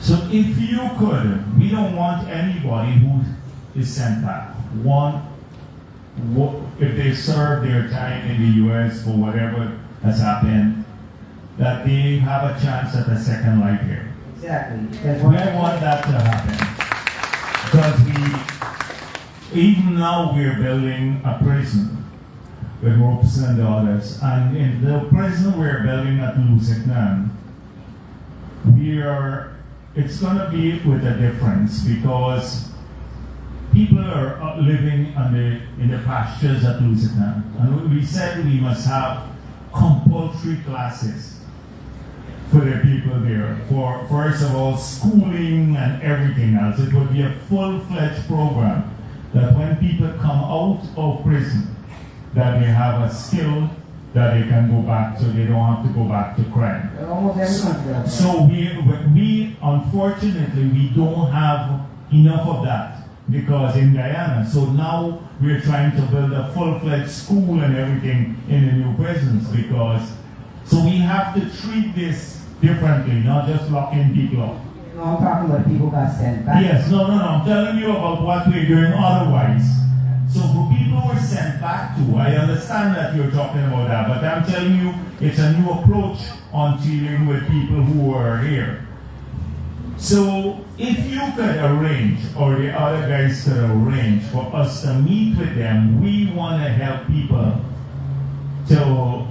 So if you could, we don't want anybody who is sent back. If they serve their time in the U.S. for whatever has happened, that they have a chance at a second life here. Exactly. We don't want that to happen. Because even now we're building a prison with ropes and others. And in the prison we're building at Lusignan, it's going to be with a difference because people are living in the pastures at Lusignan. And we said we must have compulsory classes for the people there. For, first of all, schooling and everything else. It would be a full-fledged program that when people come out of prison, that they have a skill that they can go back to. They don't have to go back to crime. So we unfortunately, we don't have enough of that because in Guyana. So now we're trying to build a full-fledged school and everything in the new prisons because, so we have to treat this differently, not just locking people up. No, I'm talking about people got sent back. Yes, no, I'm telling you about what we're doing otherwise. So for people who are sent back to, I understand that you're talking about that, but I'm telling you it's a new approach on dealing with people who are here. So if you could arrange, or the other guys could arrange for us to meet with them, we want to help people to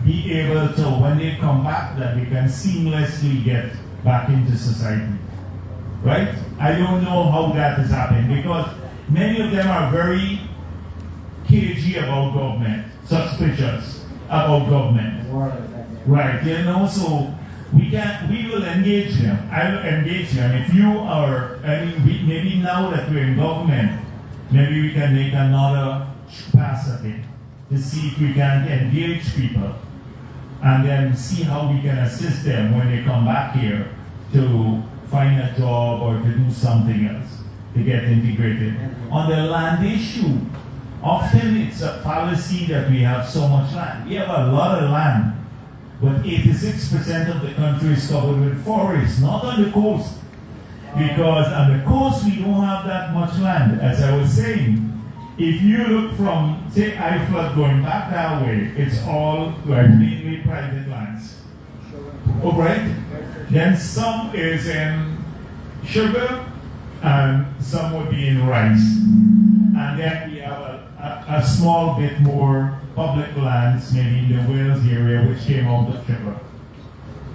be able to, when they come back, that they can seamlessly get back into society. Right? I don't know how that is happening because many of them are very cagey about government, suspicious about government. Right, you know, so we will engage them. I will engage them. If you are, maybe now that we're in government, maybe we can make another pass at it to see if we can engage people and then see how we can assist them when they come back here to find a job or to do something else, to get integrated. On the land issue, often it's a fallacy that we have so much land. We have a lot of land, but 86% of the country is covered with forests, not on the coast. Because on the coast we don't have that much land. As I was saying, if you look from, say, Iflood going back that way, it's all like mainly private lands. All right? Then some is in sugar, and some would be in rice. And then we have a small bit more public lands, maybe in the Wales area, which came out of sugar.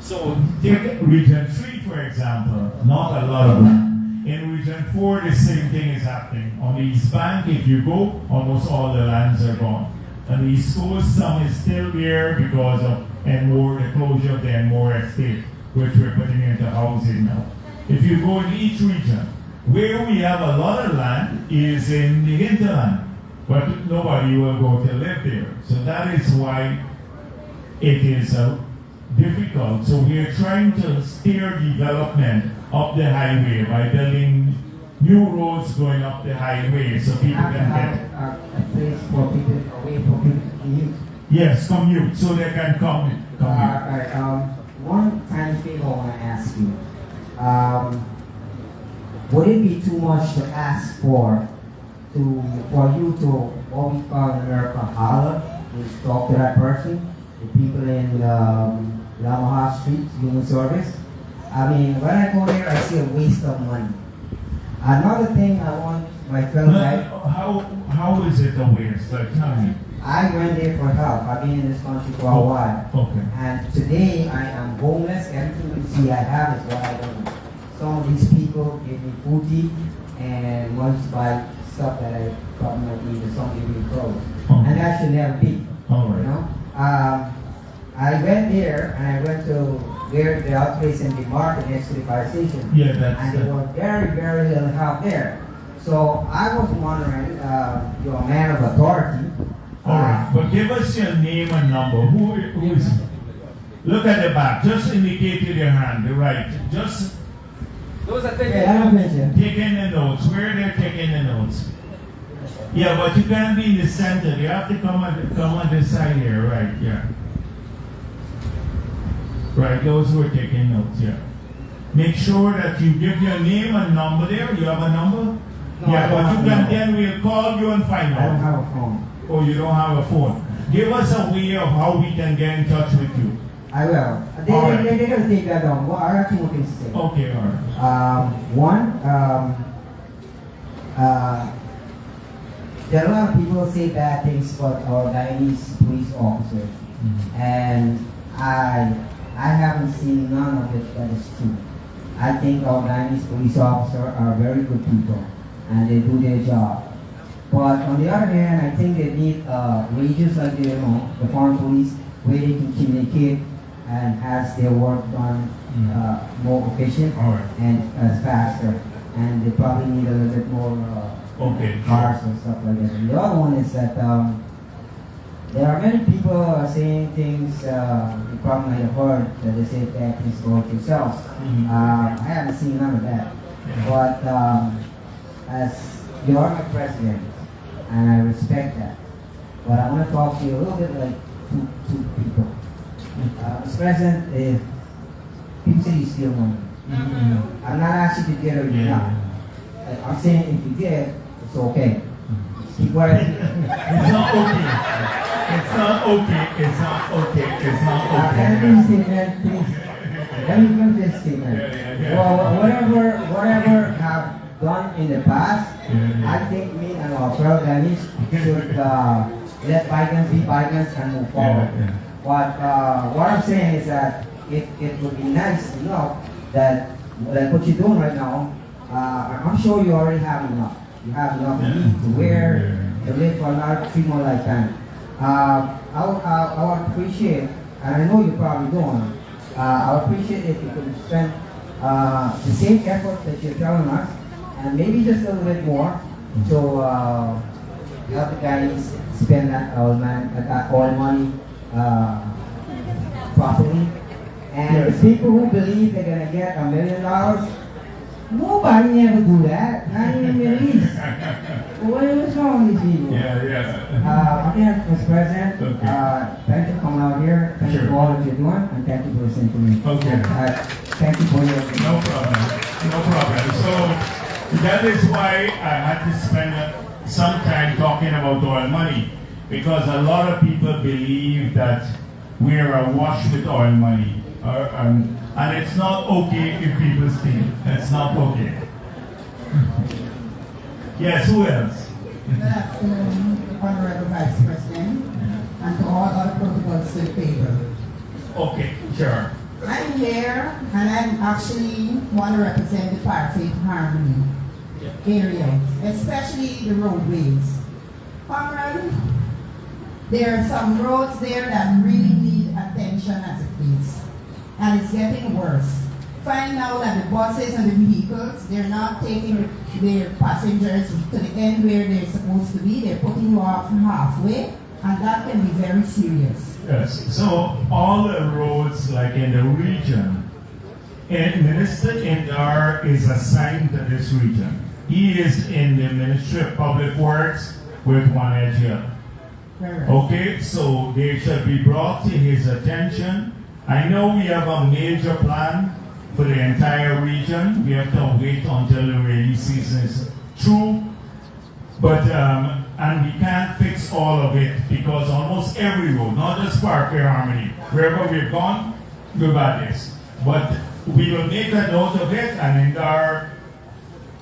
So take Region 3, for example, not a lot of land. In Region 4, the same thing is happening. On the East Bank, if you go, almost all the lands are gone. On the East Coast, some is still there because of the closure of the Enmore estate, which we're putting into housing now. If you go in each region, where we have a lot of land is in the hinterland, but nobody will go to live there. So that is why it is difficult. So we are trying to steer development up the highway by building new roads going up the highway so people can get a place for people, a way for people to commute. Yes, commute, so they can come. One tiny thing I want to ask you. Would it be too much to ask for you to, what we call in America, holler, to talk to that person, the people in Lamaha Street, Human Service? I mean, when I go there, I see a waste of money. Another thing I want my fellow guys. How is it a waste? Like, tell me. I went there for help. I've been in this country for a while. Okay. And today I am homeless. Everything you see I have is what I don't know. Some of these people give me food and money to buy stuff that I probably might need, or some give me clothes. Okay. And that should never be. All right. You know? I went there and I went to where the other place in the market next to the fire station. Yeah, that's and there was very, very little help there. So I was wondering, you're a man of authority. All right, but give us your name and number. Who is? Look at the back. Just indicate with your hand. The right. Just. Those are taking the notes. Where they're taking the notes. Yeah, but you can't be in the center. You have to come on this side here. Right. Yeah. Right. Those who are taking notes. Yeah. make sure that you give your name and number there. You have a number? No, I Yeah, don't but have you a can number. then we'll call you and find I don't out. have a phone. Oh, you don't have a phone. Give us a way of how we can get in touch with you. I will. All right. They're going to take that down. Well, I have two more things to say. Okay, all right. One, there are a lot of people who say bad things about our Guyanese police officers, and I haven't seen none of it that is true. I think our Guyanese police officers are very good people, and they do their job. But on the other hand, I think they need wages like the foreign police, where they can communicate and has their work done more efficient All right. and faster. And they probably need a little bit more Okay. cars and stuff like that. And the other one is that there are many people saying things you probably might have heard that they say bad things about yourself. I haven't seen none of that. Yeah. But as you are my president, and I respect that. But I want to talk to you a little bit like two people. Mr. President, if people say you steal money, I'm not asking you to get it or not. I'm saying if you did, it's okay. Keep quiet. It's not okay. It's not okay. It's not okay. It's not Let okay. me statement, please. Let me give this statement. Yeah. Well, whatever have done in the past, I think me and our fellow Guyanese should let bygones be bygones and move forward. What I'm saying is that it would be nice enough that like what you're doing right now, I'm sure you already have enough. You have enough to eat, to wear, to live for another 3 more lifetimes. I would appreciate, and I know you're probably doing, I would appreciate if you could spend the same effort that you're telling us, and maybe just a little bit more, to help the guys spend that oil money properly. And the people who believe they're gonna get $1 million, nobody ever do that. Not even the Middle East. What's wrong with these people? Again, Mr. President, thank you for coming out here. Thank you for all that you're doing, and thank you for listening to me. Okay. Thank you for your. No problem. No problem. So that is why I had to spend some time talking about oil money, because a lot of people believe that we are awash with oil money. And it's not okay if people steal. It's not okay. Yes, who else? Good afternoon, Honorable Vice President, and to all other protocols to the table. Okay, sure. I'm here, and I'm actually want to represent the Party Harmony area, especially the roadways. Comrade, there are some roads there that really need attention as it is, and it's getting worse. Find out that the buses and the vehicles, they're not taking their passengers to the end where they're supposed to be. They're putting you off halfway, and that can be very serious. Yes, so all the roads like in the region, and Minister Indar is assigned to this region. He is in the Ministry of Public Works with one edge here. Correct. Okay, so they should be brought to his attention. I know we have a major plan for the entire region. We have to wait until the rainy season is through. But, and we can't fix all of it because almost every road, not just Parkway Harmony, wherever we've gone, we've had this. But we will make a note of it, and Indar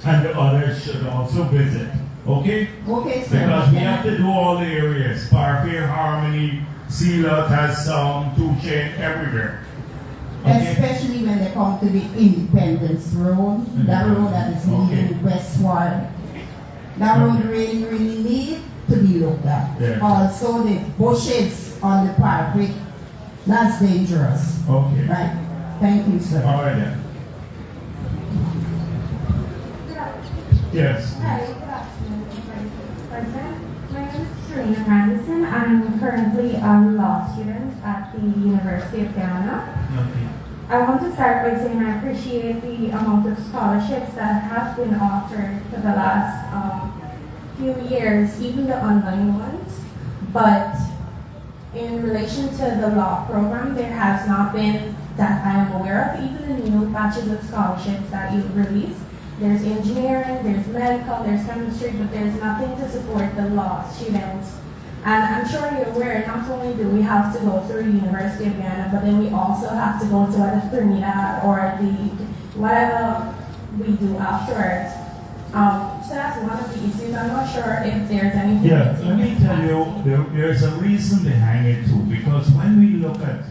and the others should also visit. Okay? Okay, sir. Because we have to do all the areas. Parkway Harmony, Sealot has some, Two Chain, everywhere. Okay? Especially when they come to the Independence Road, that road that is leading westward. That road really, really need to be looked at. Yeah. Also, the bushes on the parkway, that's dangerous. Okay. Right? Thank you, sir. All right then. Yes. Hi, good afternoon, Mr. President. My name is Serena Anderson. I'm currently a law student at the University of Ghana. Okay. I want to start by saying I appreciate the amount of scholarships that have been offered for the last few years, even the online ones. But in relation to the law program, there has not been that I am aware of, even the new batches of scholarships that you release. There's engineering, there's medical, there's chemistry, but there's nothing to support the law students. And I'm sure you're aware, not only do we have to go through the University of Guyana, but then we also have to go to either Trinidad or whatever we do afterwards. So that's one of the issues. I'm not sure if there's anything. Yeah, let me tell you, there's a reason behind it too, because when we look at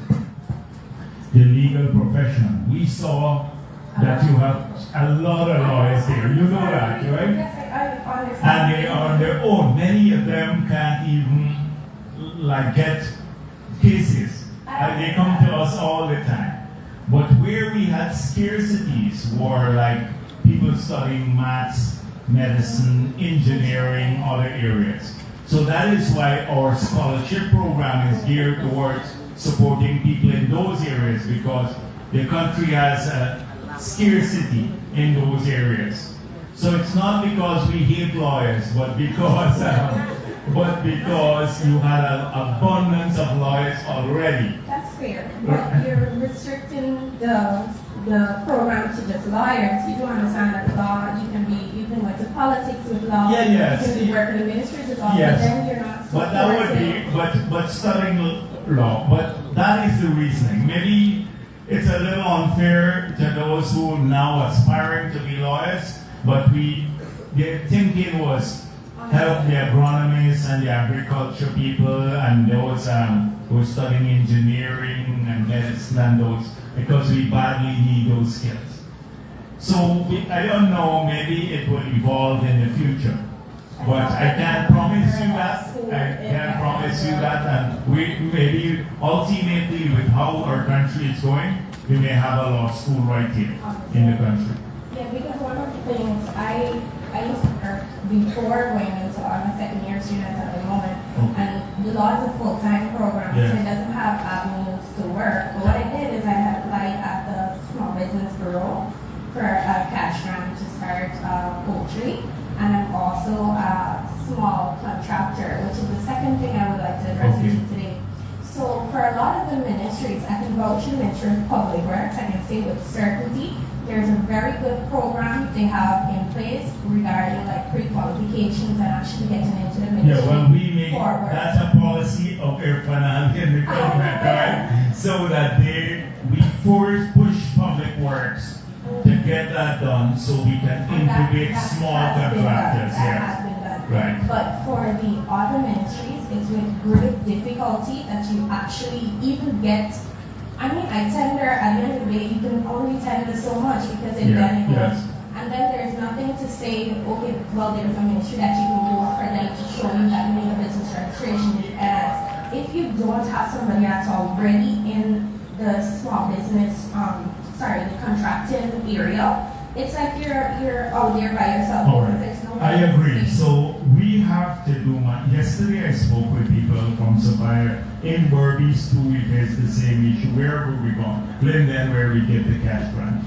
the legal profession, we saw that you have a lot of lawyers there. You know that, right? Yes, I understand. And they are on their own. Many of them can't even get cases. And they come to us all the time. But where we had scarcities were like people studying maths, medicine, engineering, other areas. So that is why our scholarship program is geared towards supporting people in those areas, because the country has a scarcity in those areas. So it's not because we hate lawyers, but because you had an abundance of lawyers already. That's fair, but you're restricting the program to just lawyers. You do understand that law, you can go into politics with law, Yeah, yes. you can work in the ministries with law, Yes. but then you're not But that would be, but studying law, but that is the reasoning. Maybe it's a little unfair to those who now aspiring to be lawyers, but their thinking was help the agronomists and the agriculture people and those who are studying engineering and medicine and those, because we badly need those skills. So I don't know, maybe it will evolve in the future. But I can't promise you that. I can't promise you that. And we maybe ultimately, with how our country is going, we may have a law school right here in the country. Yeah, because one of the things I used to work before going into law. I'm a second year student at the moment, and the law is a full-time program, so it doesn't have avenues to work. But what I did is I had applied at the Small Business Bureau for a cash grant to start poultry. And I'm also a small contractor, which is the second thing I would like to address with you today. So for a lot of the ministries, I can vouch for the Ministry of Public Works, I can say with certainty, there's a very good program they have in place regarding like pre-qualifications and actually getting into the ministry. Yeah, well, we make forward. that's a policy of Air Finance in the government, right? So that we push Public Works to get that done, so we can incubate small contractors. That has been done. Right. But for the other ministries, it's with great difficulty that you actually even get. I mean, I tender at the end of the day, you can only tender so much because then it goes. Yes. And then there's nothing to say, okay, well, there's a ministry that you can do for them to show you that you need a business registration. And if you don't have somebody that's already in the small business, the contracting area, it's like you're out there by yourself. All right. There's no I agree. So we have to do yesterday I spoke with people from Sapphire in Berbice too. We faced the same issue. Wherever we go, Linden, where we get the cash grant.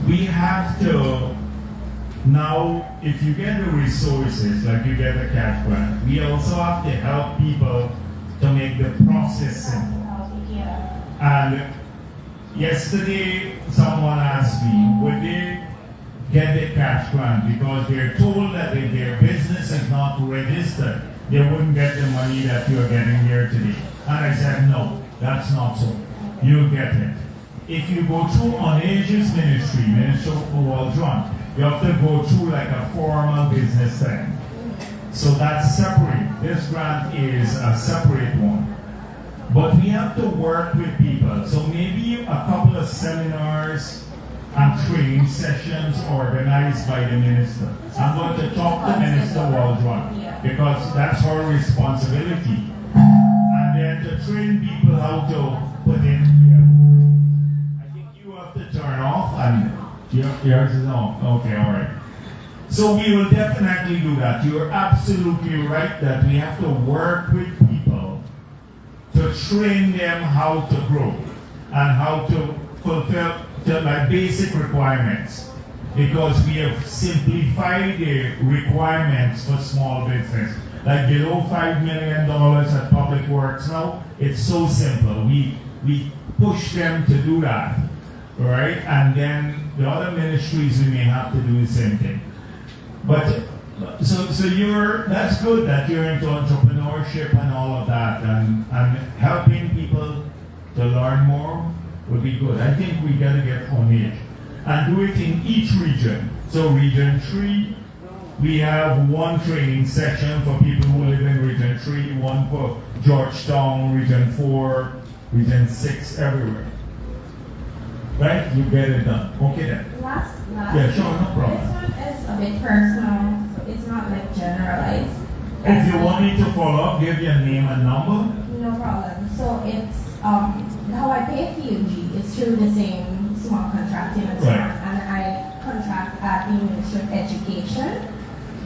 We have to now, if you get the resources, like you get the cash grant, we also have to help people to make the process simple. And yesterday, someone asked me, would they get the cash grant because they're told that if their business is not registered, they wouldn't get the money that you're getting here today. And I said, no, that's not so. You'll get it. If you go through on Asia's ministry, Minister Waldron, you have to go through like a formal business thing. So that's separate. This grant is a separate one. But we have to work with people. So maybe a couple of seminars and training sessions organized by the minister. I'm going to talk to Minister Waldron because that's her responsibility. And then to train people how to put in here. I think you have to turn off and yours is off. Okay, all right. So we will definitely do that. You're absolutely right that we have to work with people to train them how to grow and how to fulfill the basic requirements, because we have simplified the requirements for small business. Like below $5 million at Public Works now, it's so simple. We push them to do that, right? And then the other ministries we may have to do the same thing. But so that's good that you're into entrepreneurship and all of that, and helping people to learn more would be good. I think we gotta get on it and do it in each region. So region 3, we have one training session for people who live in region 3, one for Georgetown, region 4, region 6, everywhere. Right? You get it done. Okay then. Last. Yeah, sure, no problem. This one is a bit personal, so it's not like generalized. If you want me to follow up, give your name and number. No problem. So it's how I pay FUG is through the same small contracting and so on, Right. and I contract at the Ministry of Education.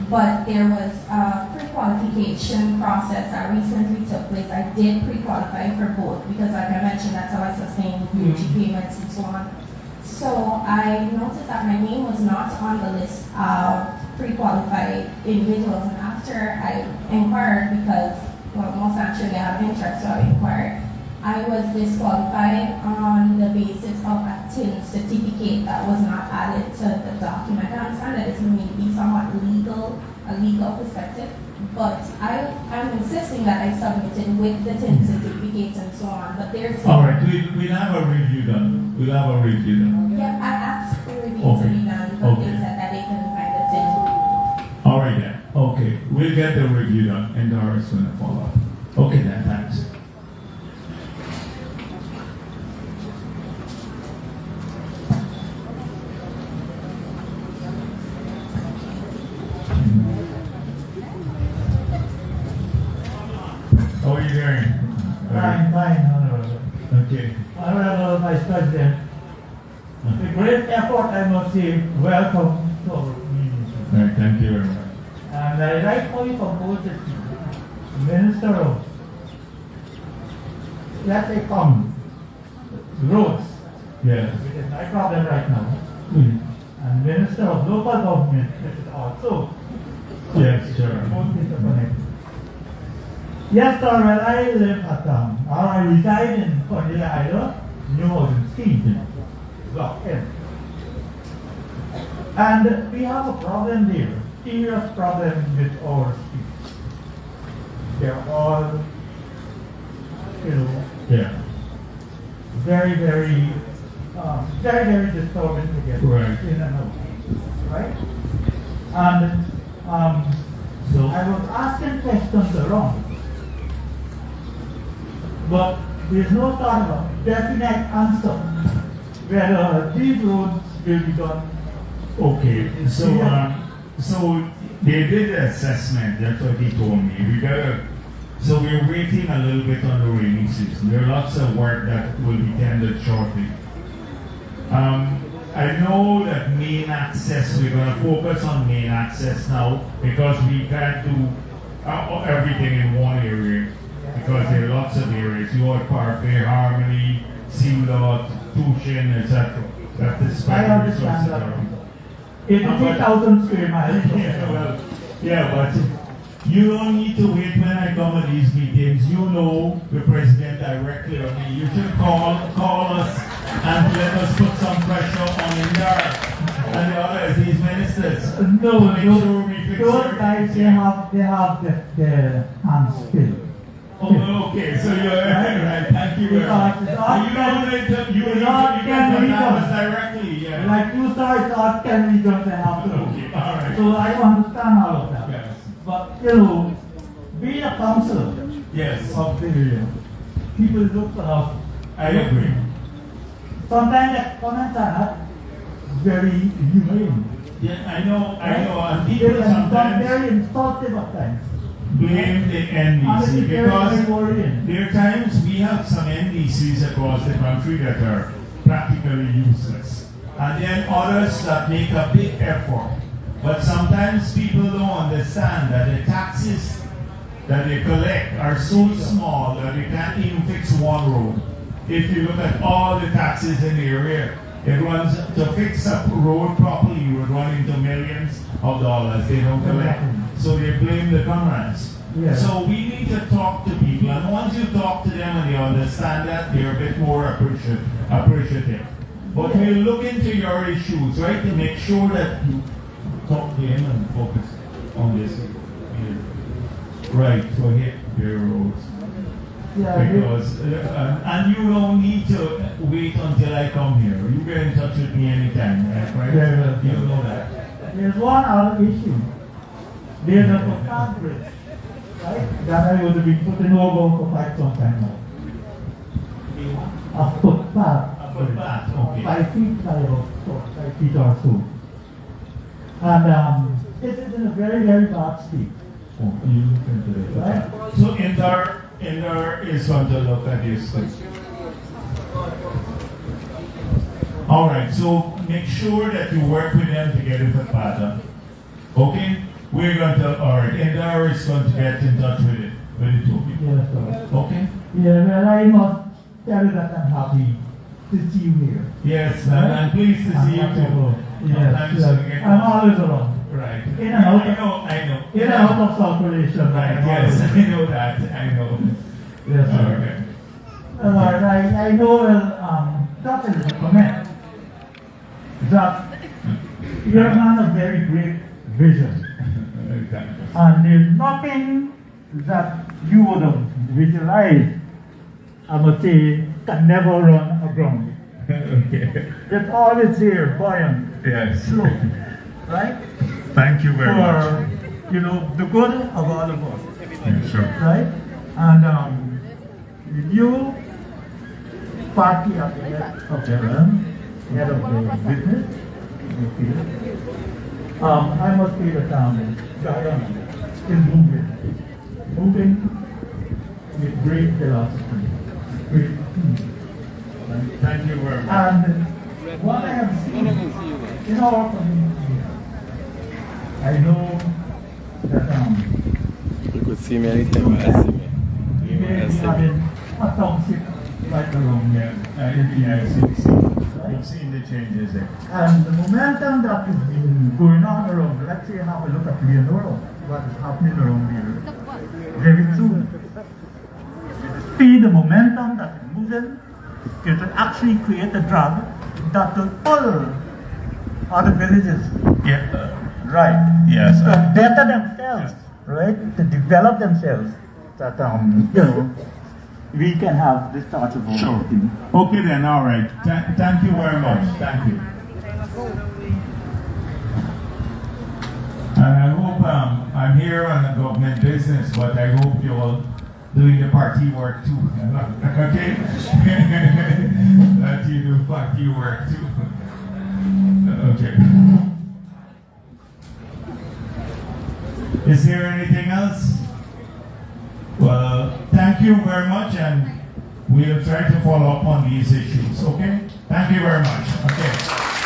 But there was a pre-qualification process that recently took place. I did pre-qualify for both because, like I mentioned, that's how I sustain FUG payments and so on. So I noticed that my name was not on the list of pre-qualified individuals, and after I inquired, because, well, most naturally I have interest, so I inquired, I was disqualified on the basis of a TIN certificate that was not added to the document. I understand that this may be somewhat a legal perspective, but I'm insisting that I submitted with the TIN certificates and so on, but there's... All right, we'll have a review done. We'll have a review done. Yeah, I asked for review Okay. to be done, but Okay. they said that they couldn't find the TIN. All right then. Okay, we'll get the review done, and Doris going to follow up. Okay then, thanks. How are you doing? Fine, Honorable. Okay. Honorable Vice President, with great effort I must say, welcome to our ministry. All right, thank you very much. And I rightfully propose that the Minister of, let they come, roads, Yeah. which is my problem right now, Mm. and Minister of Local Government, which is also Yes, sure. both interconnected. Yes, sir, when I live at, or I reside in Cornelia Island, New Orleans Scheme, Block M. And we have a problem there, serious problem with our streets. They're all, Yeah. very, very disturbing to get Right. in and out, right? And So, I was asking questions around, but there's no sort of a definite answer whether these roads will be done. okay, so they did the assessment, that's what he told me. So we're waiting a little bit on the rainy season. There are lots of work that will be tendered shortly. I know that main access, we're going to focus on main access now because we can't do everything in one area because there are lots of areas. You have Parfait, Harmony, Sealot, Tushin, etc. That is I quite understand resources that. around. 83,000 square miles. Yeah, well, yeah, but you don't need to wait when I come to these meetings. You know the president directly or me. You should call us and let us put some pressure on India and the others, these ministers. No, to make sure we fix those everything. guys, they have their hands filled. Oh, okay, so you're right. Thank you very much. It's all You can can be contact us done. directly, yeah. Like you saw, it's all can be done to have to. Okay, all right. So I understand all of that. Yes. But, being a councillor Yes, of the area, people look for us. I agree. Sometimes the comments are not very humane. Yeah, I know, and They're people sometimes very insultive at times. blame the And NDC it's very, very because worrying. there are times we have some NDCs across the country that are practically useless. And then others that make a big effort. But sometimes people don't understand that the taxes that they collect are so small that they can't even fix one road. If you look at all the taxes in the area, it runs to fix a road properly, you would run into millions of dollars. They don't collect. So they blame the comrades. Yeah. So we need to talk to people, and once you talk to them and they understand that, they're a bit more appreciative. But we'll look into your issues, right, to make sure that you talk to him and focus on this. Right, for hit their roads. Yeah, Because, and you don't need to wait until I come here. You get in touch with me anytime, right? Yeah. You know that. there's one other issue. There's a footpath bridge, right? That I would have been putting over for quite some time now. A footpath. A footpath, okay. 5 feet high or so, 5 feet or so. And it is in a very, very bad state. Oh, you look into it. Right? So Indar is going to look at this. All right, so make sure that you work with them to get it for pattern. Okay? We're going to, all right, Indar is going to get in touch with it. Yes, sir. Okay? Yeah, well, I must tell you that I'm happy to see you here. Yes, and I'm pleased to see you too. Yes, Sometimes yes. we get- I'm always around. Right. In and out. I know. In and out of circulation. Right, I'm yes, always- I know that. I know. Yes, sir. Okay. I know that is a comment that you're a man of very great vision, and there's nothing that you would have visualized, I must say, can never run aground. Okay. It's always there, buoyant, Yes. slow, right? Thank you very much. For, you know, the good of all of us, Yeah, sure. right? And you party at the head of the head of the business. I must say that Guyana is moving with great velocity, great speed. Right? Thank you very much. And what I have seen in our community, I know that You could see me anytime you ask me. we You may be ask me. having a toxic right along here. Yes, you've seen the changes there. And the momentum that has been going on around, let's say have a look at Leonora, what is happening around here very soon. The speed, the momentum that is moving, it will actually create a drug that will pull other villages, Yeah. right? Yes. To better themselves, right? To develop themselves, that you know, we can have this sort of Sure. thing. Okay then, all right. Thank you very much. Thank you. And I hope I'm here on a government business, but I hope you're all doing the party work too. Okay? That you do party work too. Okay. Is there anything else? Well, thank you very much, and we'll try to follow up on these issues, okay? Thank you very much. Okay.